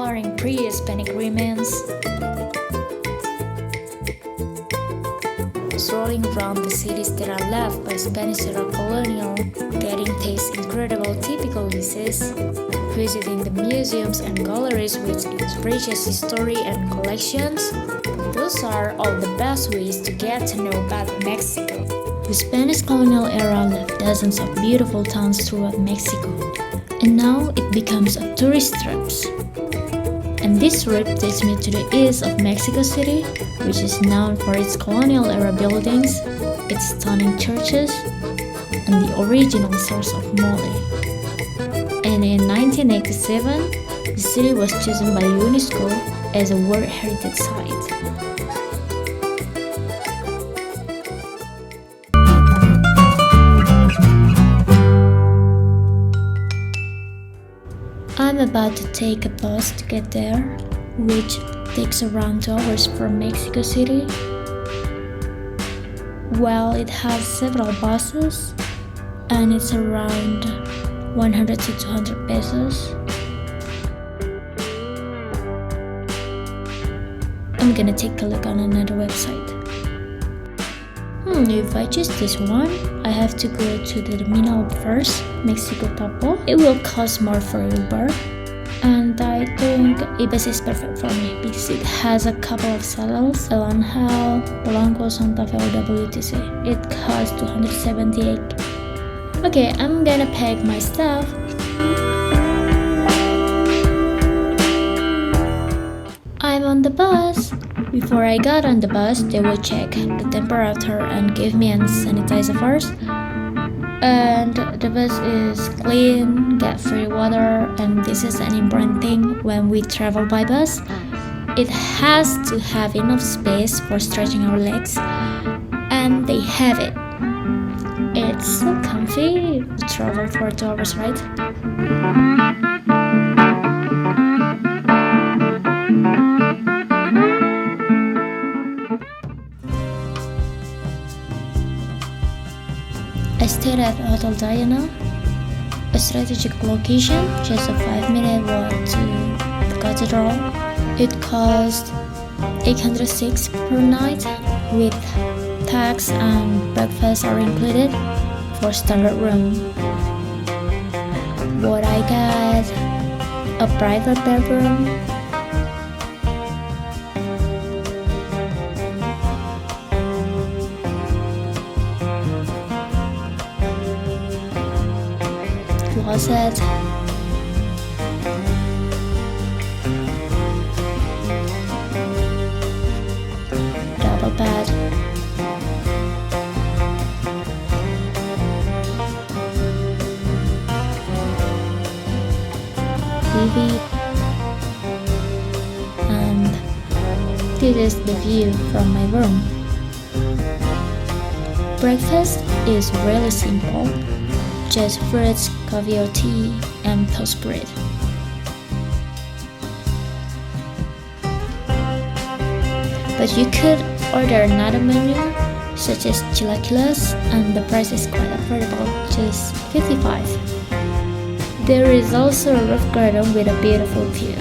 exploring pre-Hispanic remains, strolling around the cities that are left by Spanish era colonial, getting taste incredible typical dishes, visiting the museums and galleries with its richest history and collections. Those are all the best ways to get to know about Mexico. The Spanish colonial era left dozens of beautiful towns throughout Mexico, and now it becomes a tourist trap. And this route takes me to the east of Mexico City, which is known for its colonial era buildings, its stunning churches, and the original source of mole. And in 1987, the city was chosen by UNESCO as a World Heritage Site. I'm about to take a bus to get there, which takes around 2 hours from Mexico City. Well, it has several buses, and it's around 100 to 200 pesos. I'm gonna take a look on another website. If I choose this one, I have to go to the terminal first, Mexico Tapo. It will cost more for Uber, and I think a bus is perfect for me because it has a couple of saddles, El Angel, Polanco, Santa Fe, or WTC. It costs 278. Okay, I'm gonna pack my stuff. I'm on the bus. Before I got on the bus, they will check the temperature and give me a sanitizer first. And the bus is clean, get free water, and this is an important thing when we travel by bus. It has to have enough space for stretching our legs, and they have it. It's so comfy to travel for 2 hours, right? I stayed at Hotel Diana, a strategic location, just a 5-minute walk to the Cathedral. It cost 806 per night, with tax and breakfast are included for standard room. What I got, a private bedroom, closet, double bed, TV, and this is the view from my room. Breakfast is really simple. Just fruits, coffee or tea, and toast bread. But you could order another menu, such as chilaquiles, and the price is quite affordable, just 55. There is also a roof garden with a beautiful view.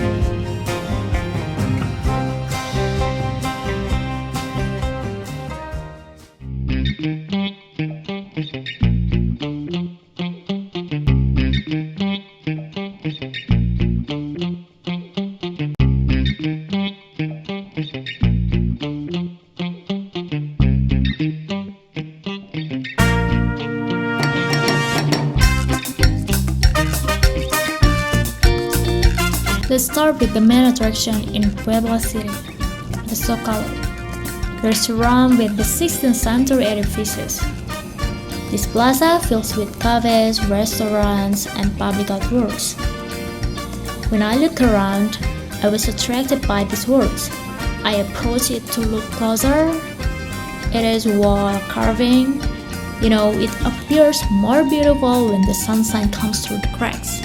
Let's start with the main attraction in Puebla City, the Zocalo. We're surrounded with the 16th century edifices. This plaza fills with cafes, restaurants, and public artworks. When I look around, I was attracted by these works. I approached it to look closer. It is wall carving. It appears more beautiful when the sunshine comes through the cracks.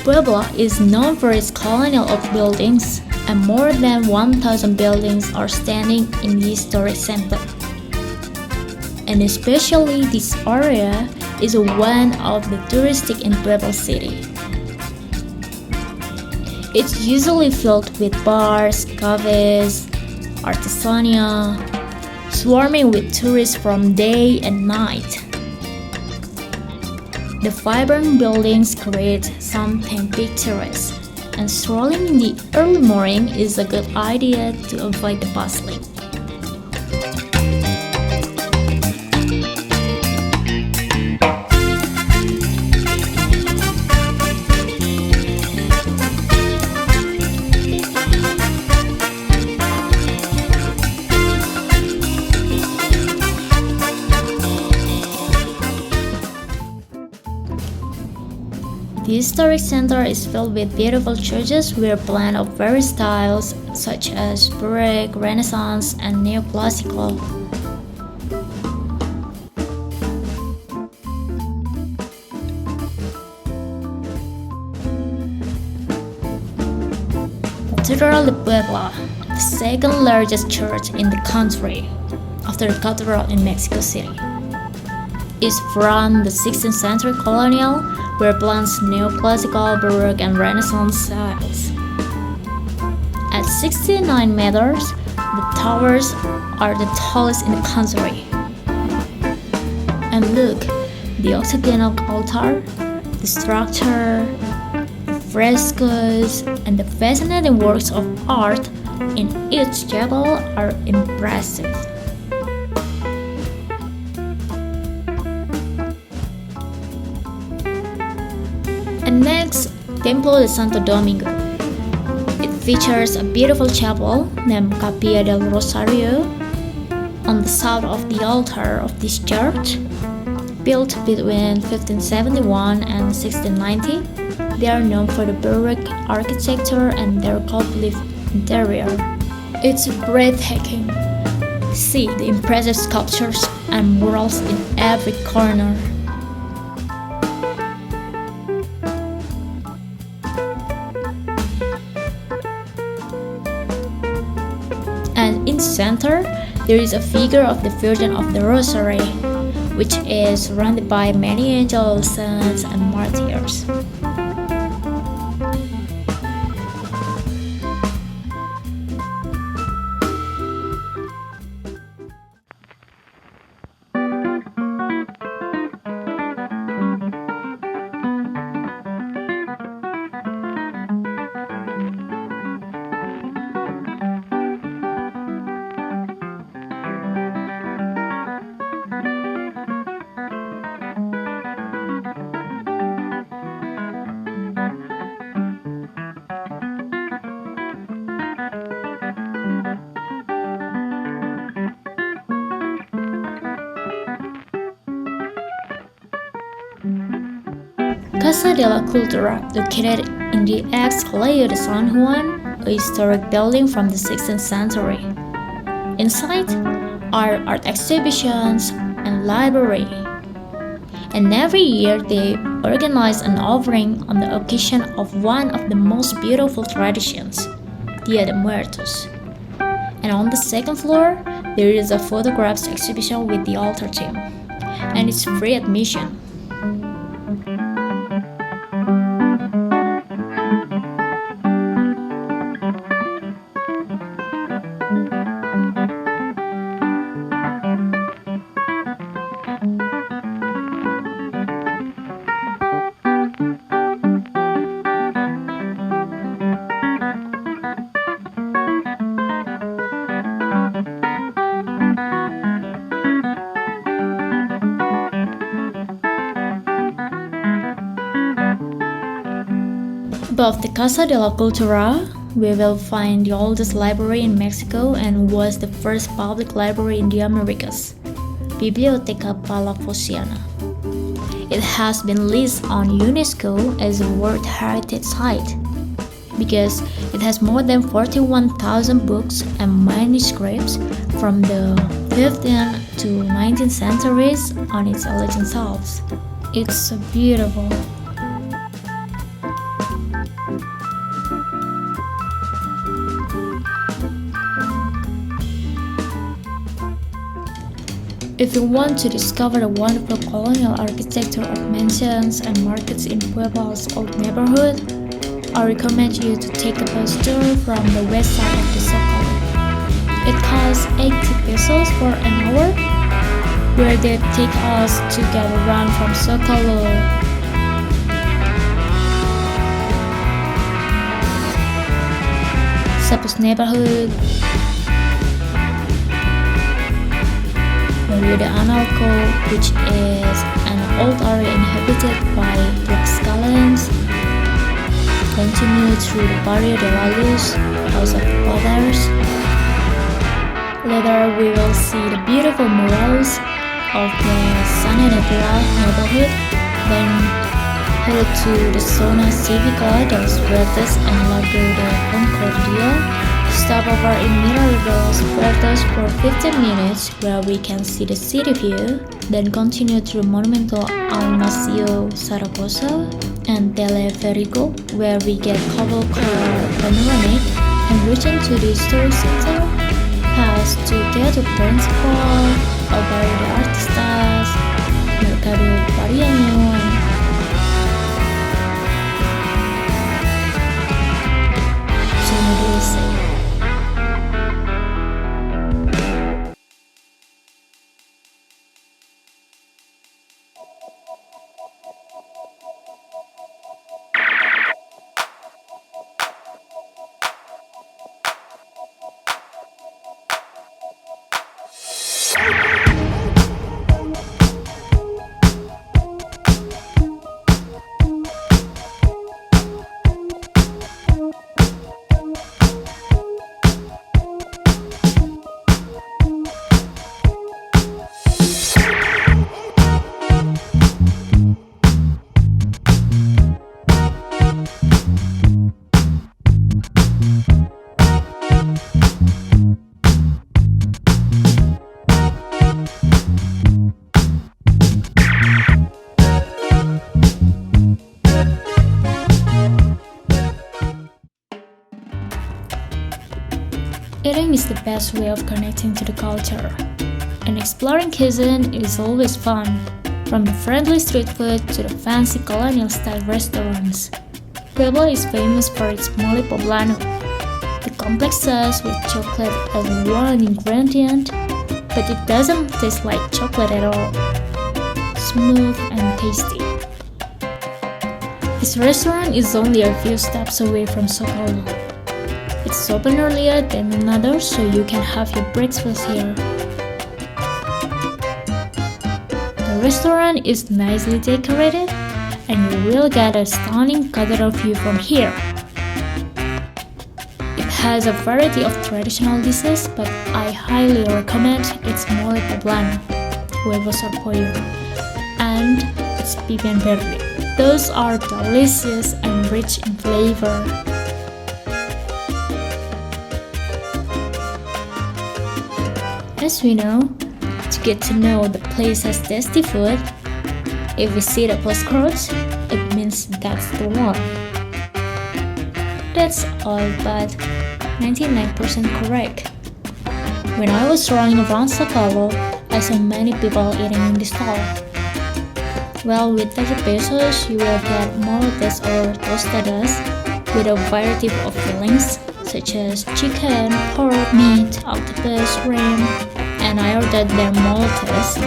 Puebla is known for its colonial oak buildings, and more than 1,000 buildings are standing in the historic center. And especially this area is one of the touristic in Puebla city. It's usually filled with bars, cafes, artisania, swarming with tourists from day and night. The vibrant buildings create something picturesque, and strolling in the early morning is a good idea to avoid the bustling. The historic center is filled with beautiful churches with a blend of various styles such as Baroque, Renaissance, and Neoclassical. Catedral de Puebla, the second largest church in the country, after the cathedral in Mexico City, is from the 16th century colonial, where it blends neoclassical, Baroque, and Renaissance styles. At 69 meters, the towers are the tallest in the country. And look, the octagonal altar, the structure, the frescoes, and the fascinating works of art in each chapel are impressive. And next, Templo de Santo Domingo. It features a beautiful chapel named Capilla del Rosario on the south of the altar of this church. Built between 1571 and 1690, they are known for the Baroque architecture and their cold-leaf interior. It's breathtaking. See the impressive sculptures and murals in every corner. And in the center, there is a figure of the Virgin of the Rosary, which is surrounded by many angels, saints, and martyrs. Casa de la Cultura, located in the ex-Colegio de San Juan, a historic building from the 16th century. Inside are art exhibitions and library. And every year they organize an offering on the occasion of one of the most beautiful traditions, Dia de Muertos. And on the second floor, there is a photographs exhibition with the altar team, and it's free admission. Above the Casa de la Cultura, we will find the oldest library in Mexico and was the first public library in the Americas, Biblioteca Palafoxiana. It has been listed on UNESCO as a World Heritage Site because it has more than 41,000 books and manuscripts from the 15th to 19th centuries on its alleged shelves. It's so beautiful. If you want to discover the wonderful colonial architecture of mansions and markets in Puebla's old neighborhood, I recommend you to take a bus tour from the west side of the Zocalo. It costs 80 pesos for an hour, where they take us to get around from Zocalo. Sapos neighborhood, Rio de Analco, which is an old area inhabited by Tlaxcalans. Continue through the Barrio de la Luz, House of Fathers. Later, we will see the beautiful murals of the San neighborhood. Then head to the Zona Cívica de los Verdes and Lago de Concordia. Stop over in Mirador de los Verdes for 15 minutes, where we can see the city view. Then continue through Monumento al Nacio Zaragoza and Teleférico, where we get cable car panoramic, and reaching to the historic center, pass to Teatro Principal, El Barrio de Artistas, Mercado Pariano, and Zona Dulce. Eating is the best way of connecting to the culture, and exploring cuisine is always fun, from the friendly street food to the fancy colonial-style restaurants. Puebla is famous for its mole poblano, the complex sauce with chocolate as one ingredient, but it doesn't taste like chocolate at all. Smooth and tasty. This restaurant is only a few steps away from Zocalo. It's open earlier than another, so you can have your breakfast here. The restaurant is nicely decorated, and you will get a stunning cathedral view from here. It has a variety of traditional dishes, but I highly recommend its mole poblano, huevos al pollo, and its pipián verde. Those are delicious and rich in flavor. As we know, to get to know the place as tasty food, if we see the postcards, it means that's the one. That's all but 99% correct. When I was running around Zocalo, I saw many people eating in this stall. Well, with 30 pesos, you will get molotes or tostadas with a variety of fillings such as chicken, pork, meat, octopus, shrimp, and I ordered their molotes,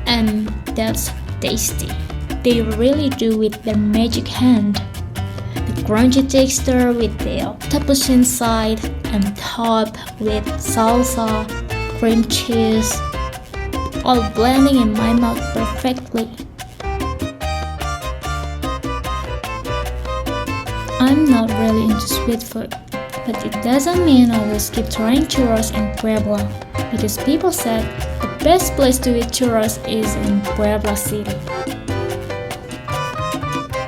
and that's tasty. They really do with their magic hand. The crunchy texture with the octopus inside and topped with salsa, cream cheese, all blending in my mouth perfectly. I'm not really into sweet food, but it doesn't mean I will skip trying churros in Puebla, because people said the best place to eat churros is in Puebla City.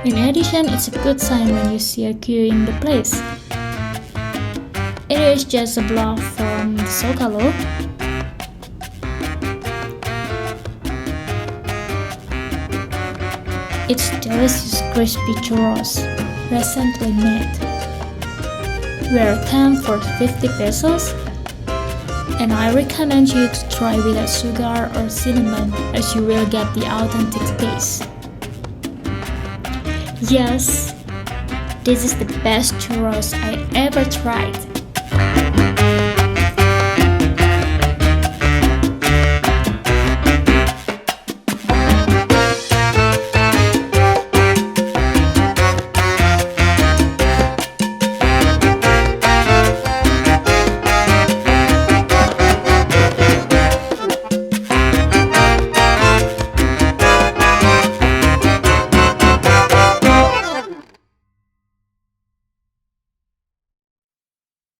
In addition, it's a good sign when you see a queue in the place. It is just a block from Zocalo. It's delicious crispy churros, recently made. Where 10 for 50 pesos, And I recommend you to try without sugar or cinnamon, as you will get the authentic taste. Yes, this is the best churros I ever tried.